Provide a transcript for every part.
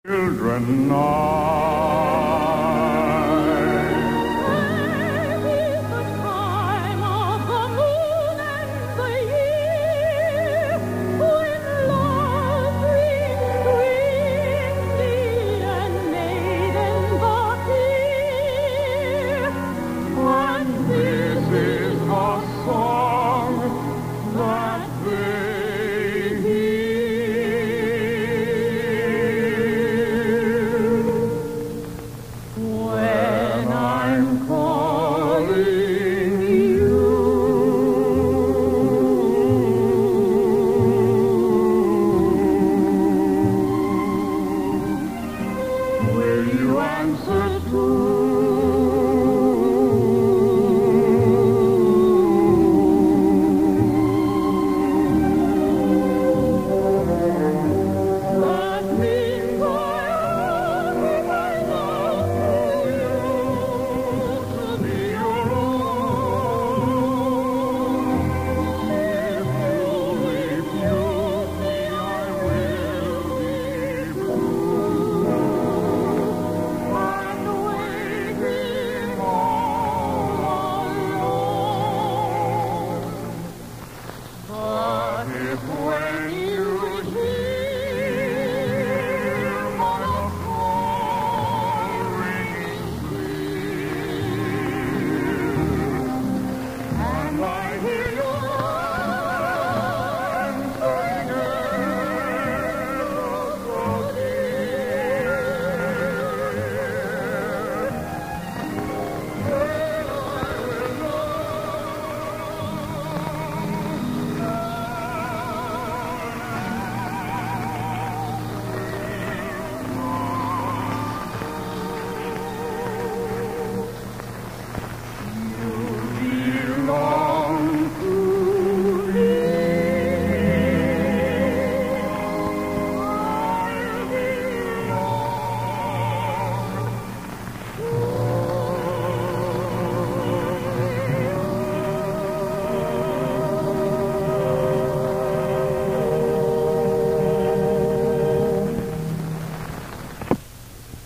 Children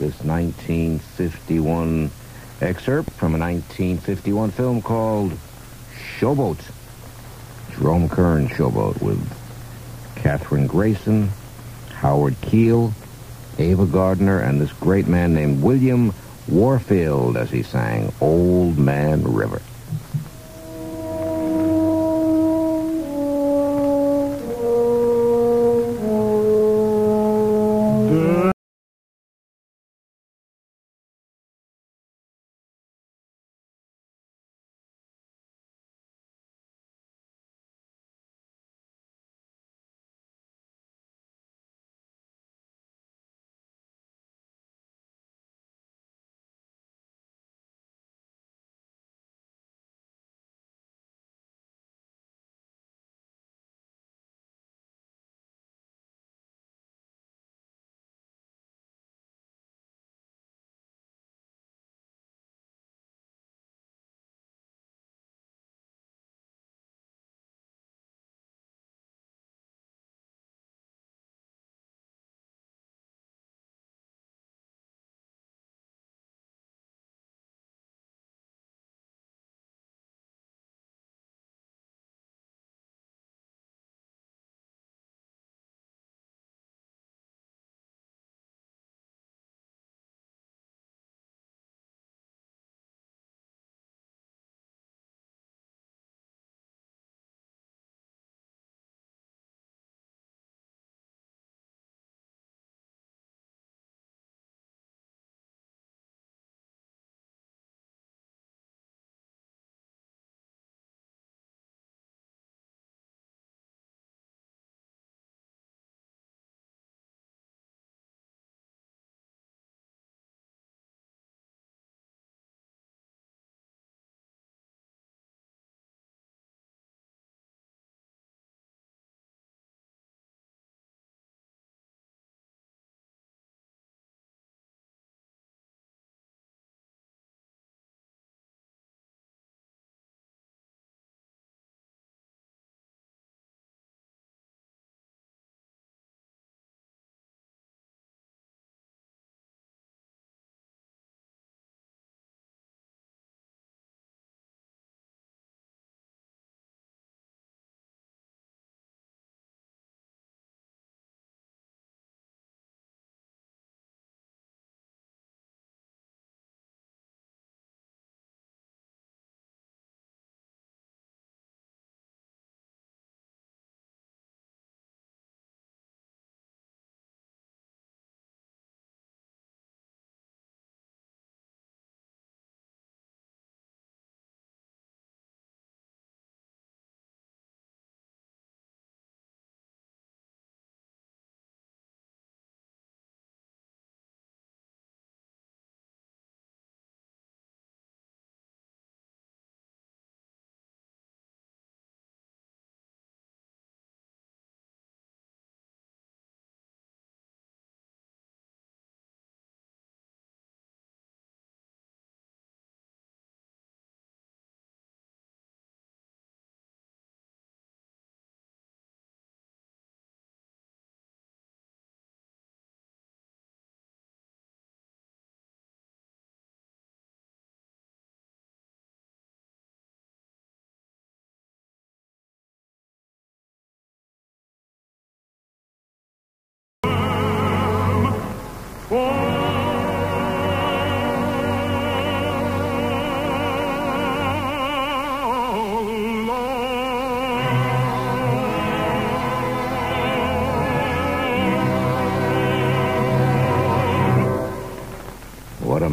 This 1951 excerpt from a 1951 film called Showboat. Jerome Kern Showboat with Katherine Grayson, Howard Keel, Ava Gardner, and this great man named William Warfield as he sang Old Man River.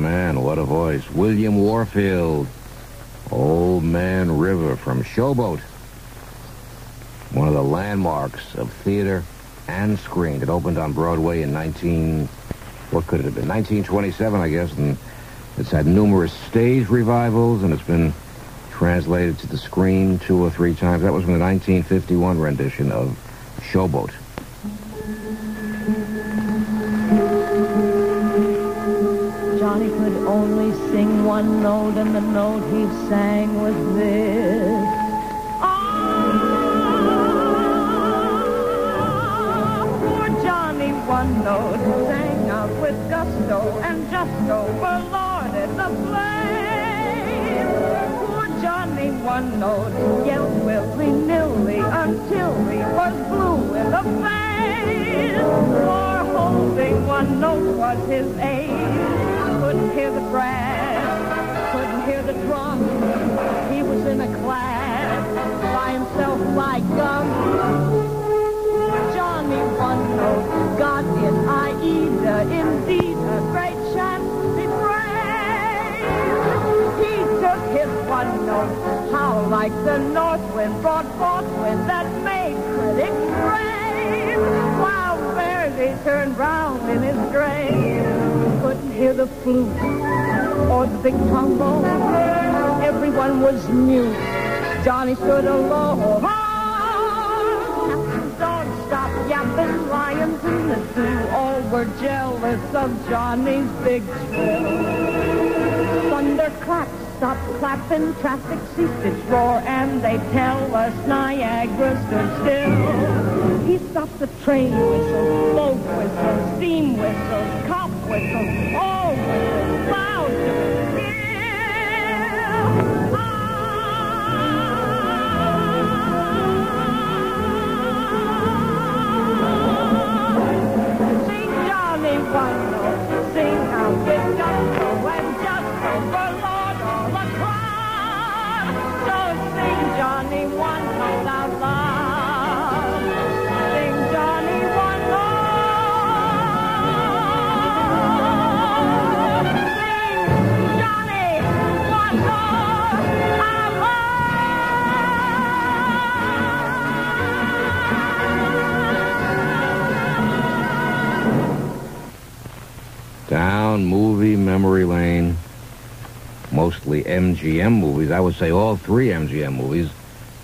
man, what a voice. William Warfield, Old Man River from Showboat. One of the landmarks of theater and screen. It opened on Broadway in 1927, I guess, and it's had numerous stage revivals, and it's been translated to the screen 2 or 3 times. That was from the 1951 rendition of Showboat. Johnny could only sing one note, and the note he sang was this. Poor Johnny, one note, sang out with gusto, and just overlorded the flame. Poor Johnny, one note, yelled willy-nilly until he was blue in the face. For holding one note was his age. Couldn't hear the brass, couldn't hear the drum. He was in a class by himself like gum. Johnny, one note, got in Aida, indeed a great chance to be praised. He took his one note, how like the north wind brought forth wind that made critics rave, while Verdi turned round in his grave. Couldn't hear the flute or the big trombone. Everyone was mute. Johnny stood alone. Captain's dogs stopped yapping, lions in the zoo all were jealous of Johnny's big trill. Thunderclaps stopped clapping, traffic ceased its roar, and they tell us Niagara stood still. He stopped the train whistles, boat whistles, steam whistles, cop whistles, all whistles, loud to kill. Sing Johnny one note, sing out with gusto, and just overlord all the crowd. So sing Johnny one note out loud. Sing Johnny one note. Sing Johnny one note out loud. Down movie memory lane. Mostly MGM movies. I would say all 3 MGM movies.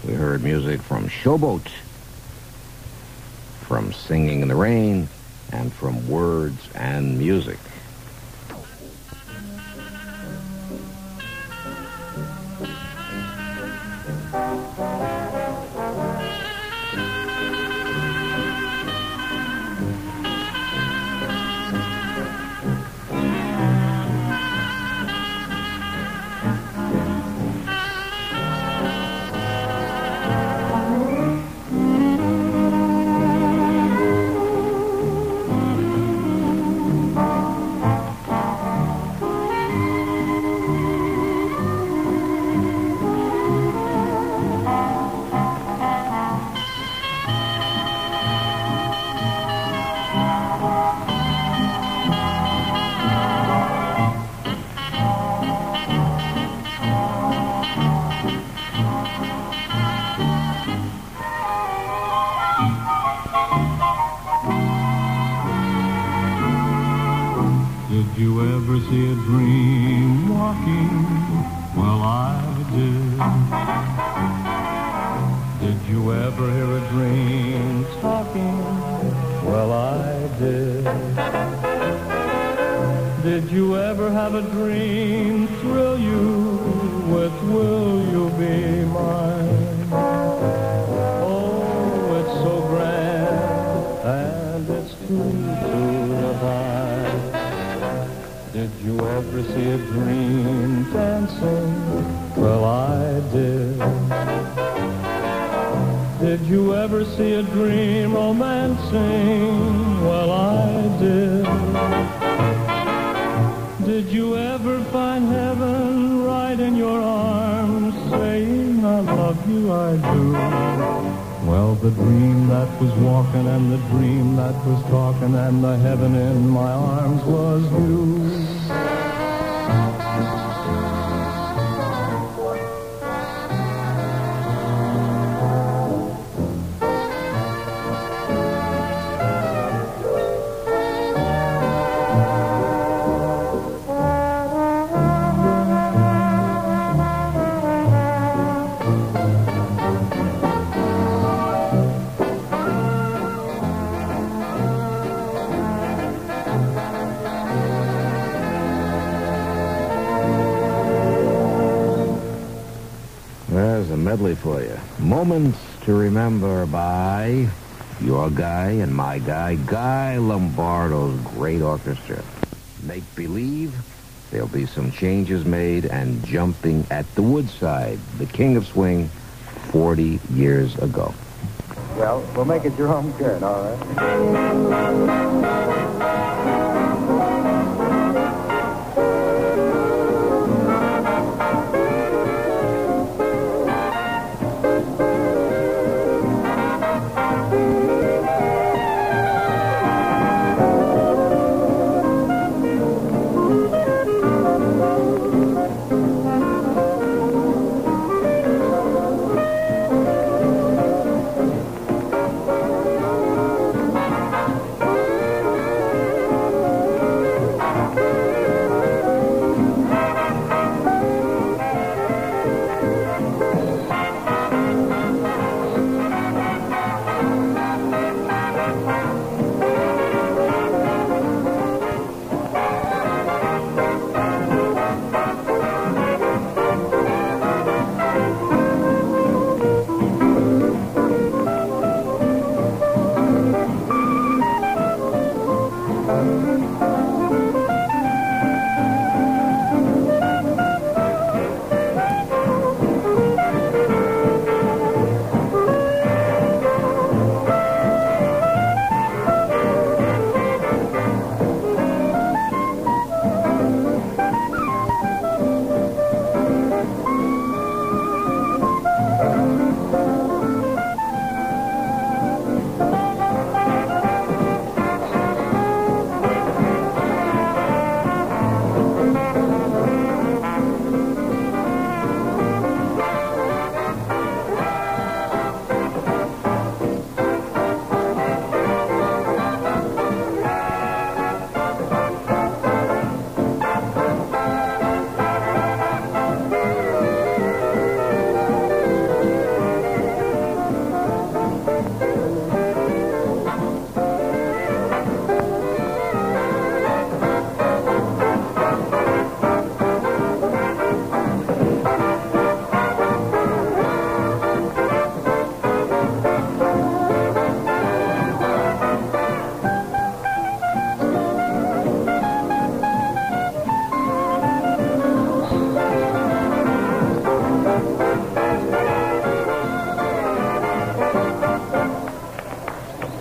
We heard music from Showboat, from Singing in the Rain, and from Words and Music. Did you ever see a dream walking? Well, I did. Did you ever hear a dream talking? Well, I did. Did you ever have a dream thrill you with will you be mine? Oh, it's so grand and it's too divine. Did you ever see a dream dancing? Well, I did. Did you ever see a dream romancing? Well, I did. Did you ever find heaven right in your arms, saying, I love you, I do? Well, the dream that was walking and the dream that was talking and the heaven in my arms was you. medley for you. Moments to Remember by your guy and my guy, Guy Lombardo's great orchestra. Make Believe, there'll be some changes made, and Jumping at the Woodside, the king of swing, 40 years ago. Well, we'll make it Jerome Kern, all right?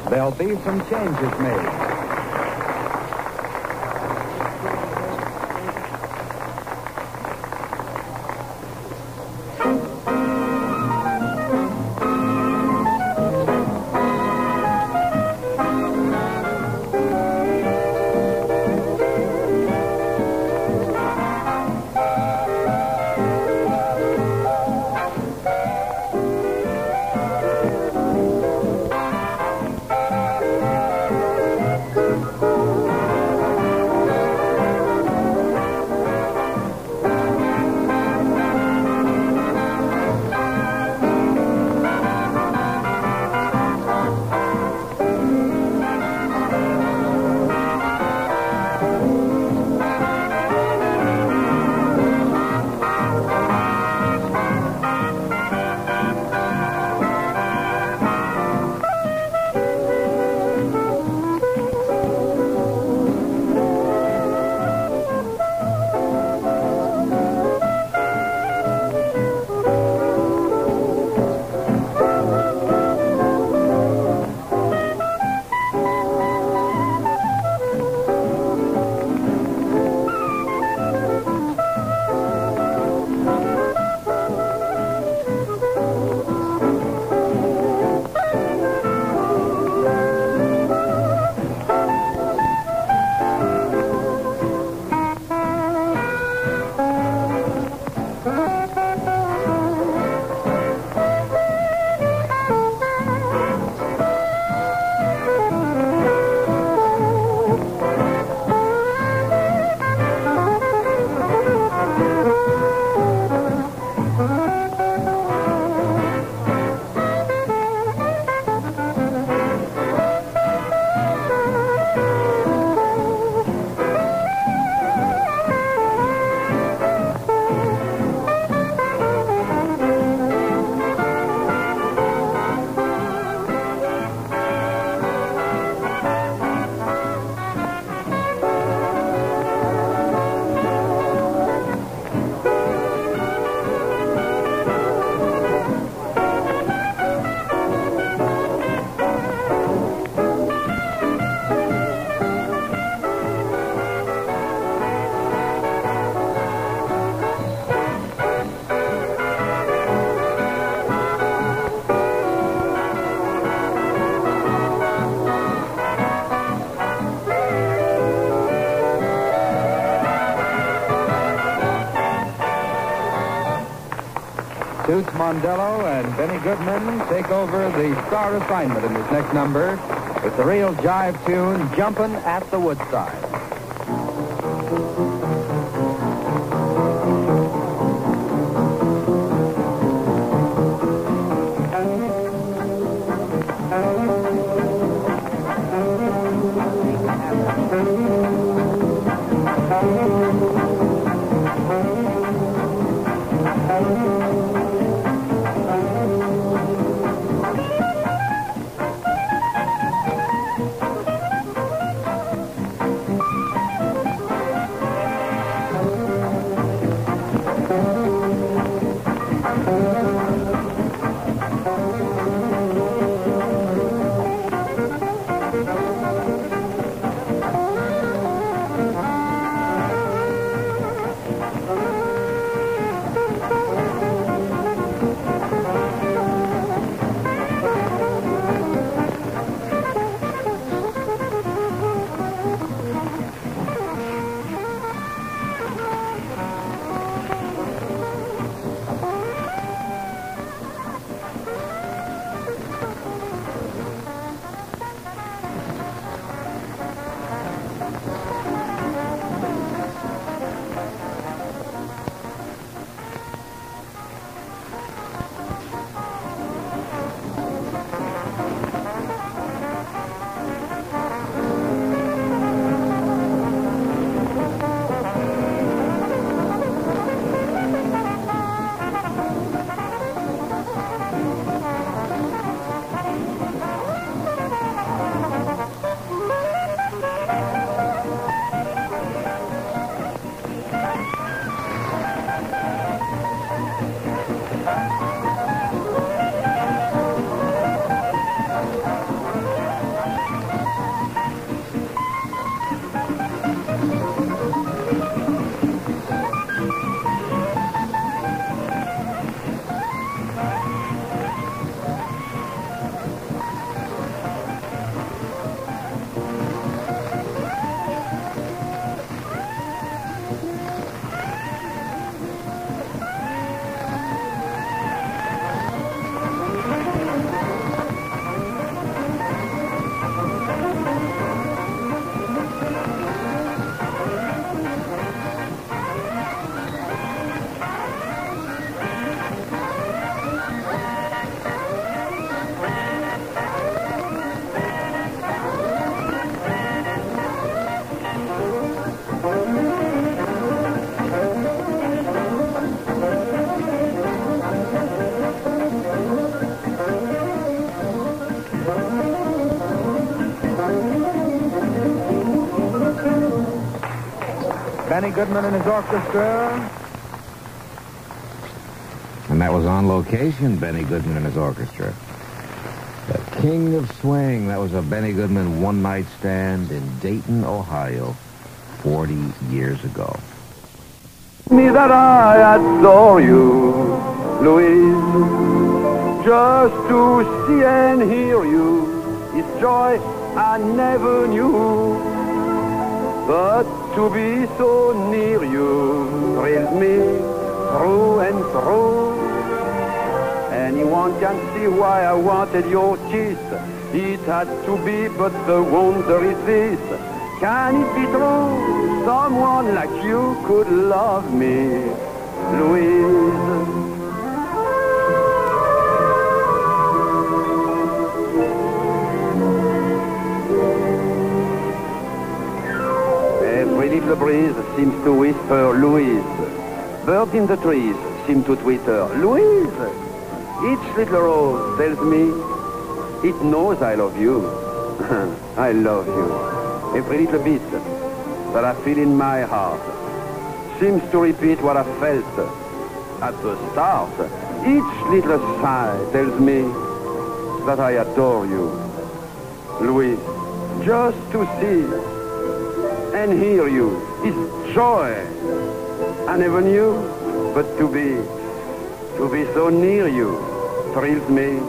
There'll be some changes made. Toots Mondello and Benny Goodman take over the star assignment in this next number. It's the real jive tune, Jumpin' at the Woodside. Benny Goodman and his orchestra. And that was on location, Benny Goodman and his orchestra. The King of Swing. That was a Benny Goodman one-night stand in Dayton, Ohio, 40 years ago. Me that I adore you, Louise. Just to see and hear you is joy I never knew. But to be so near you thrills me through and through. Anyone can see why I wanted your kiss. It had to be, but the wonder is this. Can it be true? Someone like you could love me, Louise. Every little breeze seems to whisper, Louise. Birds in the trees seem to twitter, Louise. Each little rose tells me it knows I love you. I love you. Every little beat that I feel in my heart seems to repeat what I felt at the start. Each little sigh tells me that I adore you, Louise. Just to see and hear you is joy I never knew, but to be so near you thrills me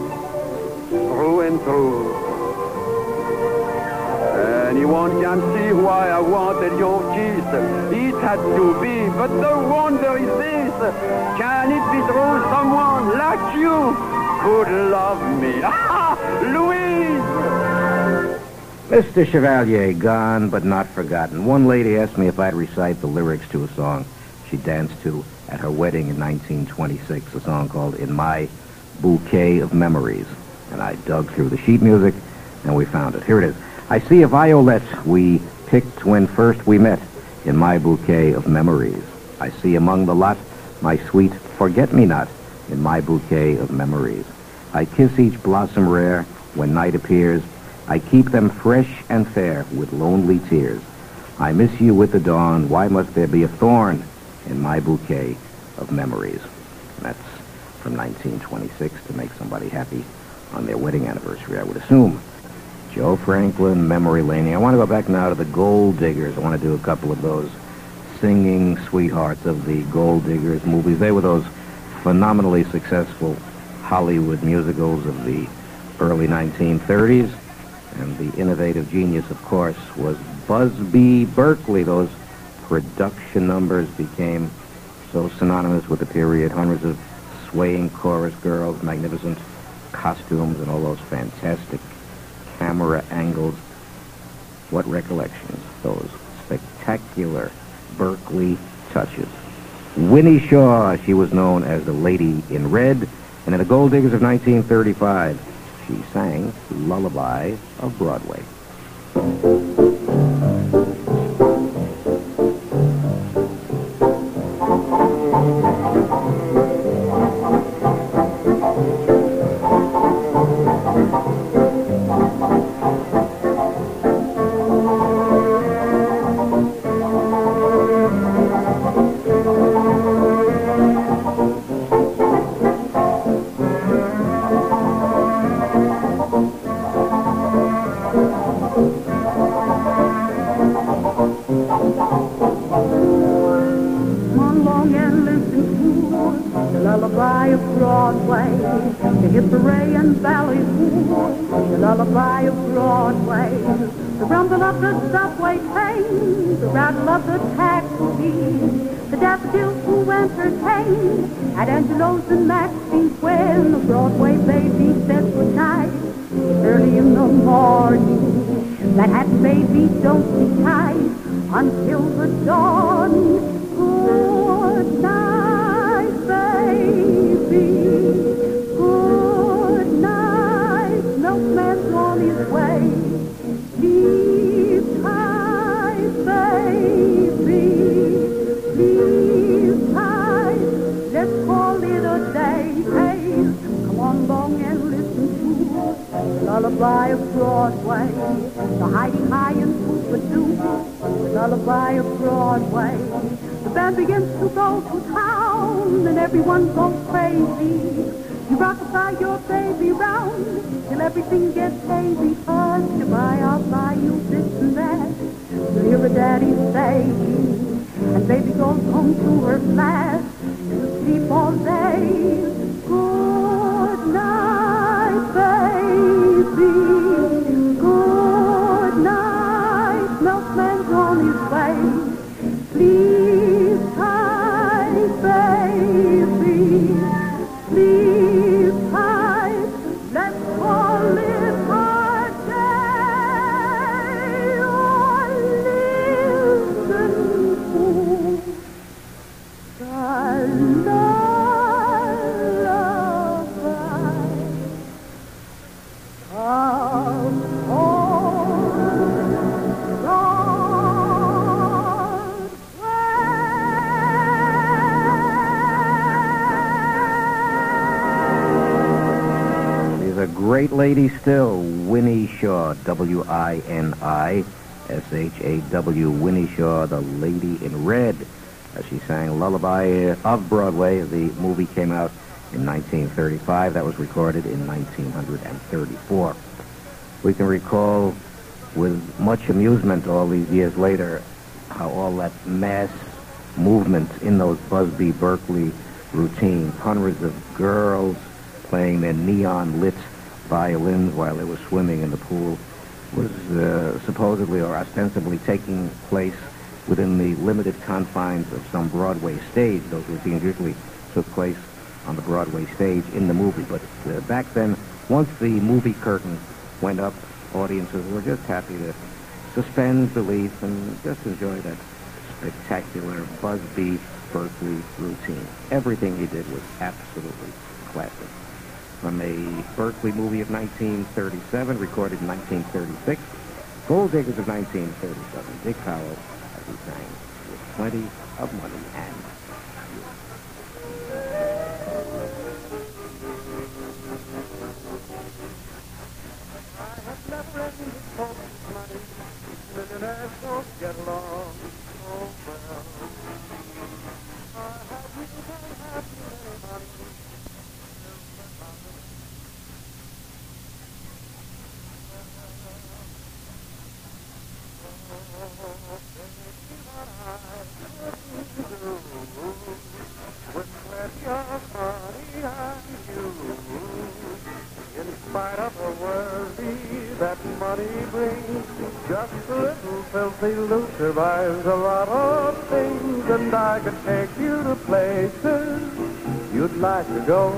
through and through. Anyone can see why I wanted your kiss. It had to be, but the wonder is this. Can it be true someone like you could love me? Louise! Mr. Chevalier, gone but not forgotten. One lady asked me if I'd recite the lyrics to a song she danced to at her wedding in 1926, a song called In My Bouquet of Memories. And I dug through the sheet music, and we found it. Here it is. I see a violet we picked when first we met in my bouquet of memories. I see among the lot my sweet forget-me-not in my bouquet of memories. I kiss each blossom rare when night appears. I keep them fresh and fair with lonely tears. I miss you with the dawn. Why must there be a thorn in my bouquet of memories? And that's from 1926 to make somebody happy on their wedding anniversary, I would assume. Joe Franklin, Memory Lane. I want to go back now to the Gold Diggers. I want to do a couple of those singing sweethearts of the Gold Diggers movies. They were those phenomenally successful Hollywood musicals of the early 1930s. And the innovative genius, of course, was Busby Berkeley. Those production numbers became so synonymous with the period. Hundreds of swaying chorus girls, magnificent costumes, and all those fantastic camera angles. What recollections, those spectacular Berkeley touches. Winnie Shaw, she was known as the Lady in Red, and in the Gold Diggers of 1935, she sang Lullaby of Broadway. Lullaby of Broadway, the hip hooray and ballyhoo, the lullaby of Broadway, the rumble of the subway train, the rattle of the taxi, the daffodils who entertain at Angelo's and Maxine's when the Broadway baby says goodnight. It's early in the morning, that hat baby don't be tight until the dawn. Good night, baby. Good night. Milkman's on his way. Sleep tight, baby. Sleep tight. Let's call it a day. Hey, come on along and listen to the lullaby of Broadway. The hiding high and swoop-a-doo. The lullaby of Broadway. The band begins to go to town, and everyone goes crazy. You rock-a-bye your baby round, till everything gets hazy. Hush, goodbye, I'll buy you this and that. You'll hear a daddy say, and baby goes home to her flat, to sleep all day. Good night, baby. Good night, milkman's on his way. Sleep tight, baby. Sleep tight. Let's call it a day. Or listen to the lullaby of A great lady still, Winnie Shaw, W-I-N-I-S-H-A-W, Winnie Shaw, the Lady in Red, as she sang Lullaby of Broadway. The movie came out in 1935. That was recorded in 1934. We can recall with much amusement all these years later how all that mass movement in those Busby Berkeley routines, hundreds of girls playing their neon-lit violins while they were swimming in the pool was supposedly or ostensibly taking place within the limited confines of some Broadway stage. Those routines usually took place on the Broadway stage in the movie. But back then, once the movie curtain went up, audiences were just happy to suspend belief and just enjoy that spectacular Busby Berkeley routine. Everything he did was absolutely classic. From a Berkeley movie of 1937, recorded in 1936, Gold Diggers of 1937, Dick Powell, as he sang, with plenty of money and you. I have never ended for money. Millionaires don't get along so well. I have really don't have any money. With plenty of money and you, in spite of the worry that money brings, just a little filthy lucre buys a lot of things, and I could take you to places you'd like to go.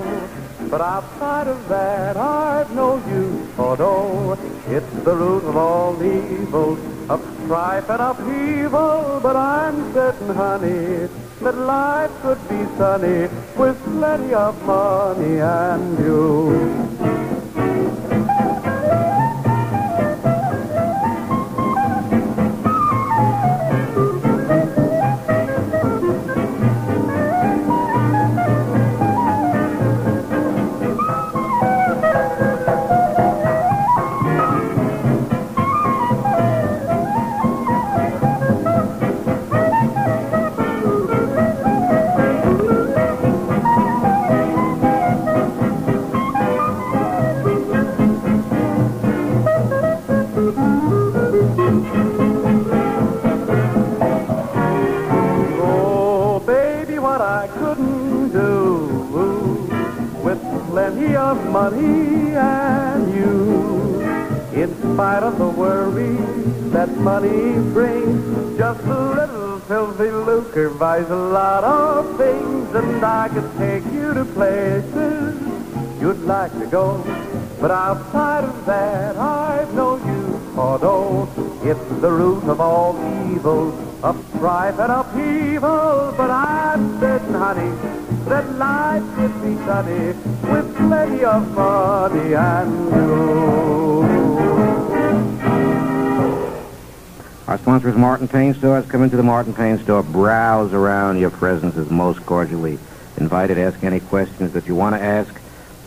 But outside of that, I've no use for dough. It's the root of all evil, of strife and upheaval. But I'm certain, honey, that life could be sunny with plenty of money and you. Plenty of money and you, in spite of the worry that money brings, just a little filthy lucre buys a lot of things, and I could take you to places you'd like to go. But outside of that, I've no use for dough. It's the root of all evil, of strife and upheaval. But I'm certain, honey, that life could be sunny with plenty of money and you. Our sponsor is Martin Paint Stores. Come into the Martin Paint Store. Browse around. Your presence is most cordially invited. Ask any questions that you want to ask.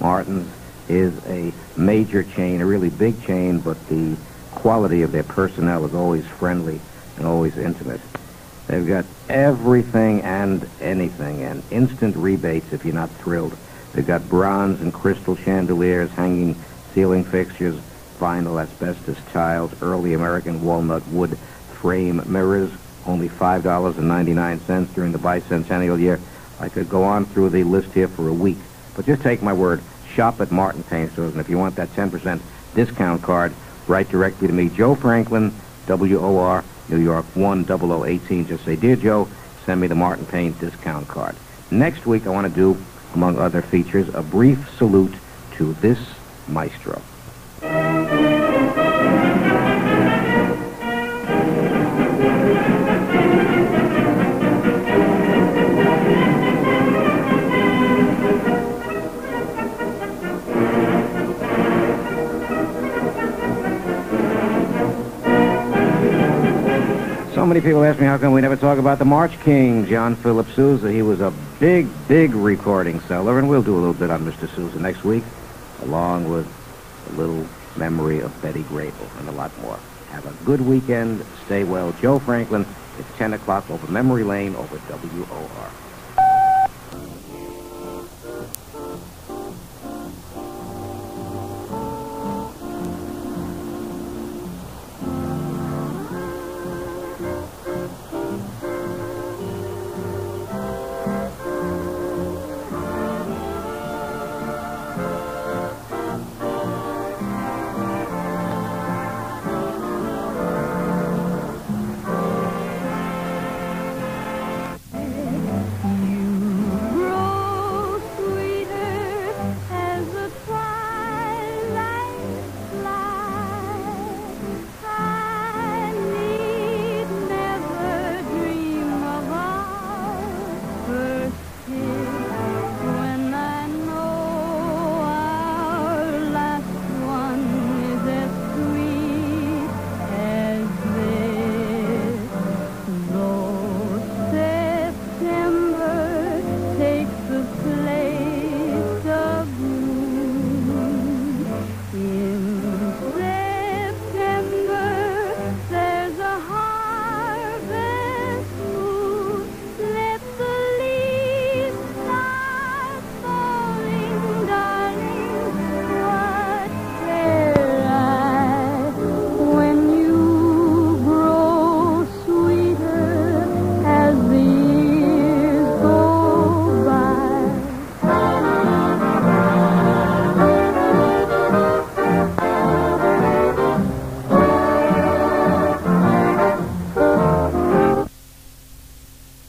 Martin's is a major chain, a really big chain, but the quality of their personnel is always friendly and always intimate. They've got everything and anything, and instant rebates if you're not thrilled. They've got bronze and crystal chandeliers, hanging ceiling fixtures, vinyl, asbestos tiles, early American walnut wood frame mirrors, only $5.99 during the bicentennial year. I could go on through the list here for a week, but just take my word. Shop at Martin Paint Stores, and if you want that 10% discount card, write directly to me, Joe Franklin, WOR, New York 10018. Just say, "Dear Joe, send me the Martin Paint discount card." Next week, I want to do, among other features, a brief salute to this maestro. So many people ask me how come we never talk about the March King, John Philip Sousa. He was a big, big recording seller, and we'll do a little bit on Mr. Sousa next week, along with a little memory of Betty Grable and a lot more. Have a good weekend. Stay well. Joe Franklin, it's 10 o'clock over Memory Lane over WOR.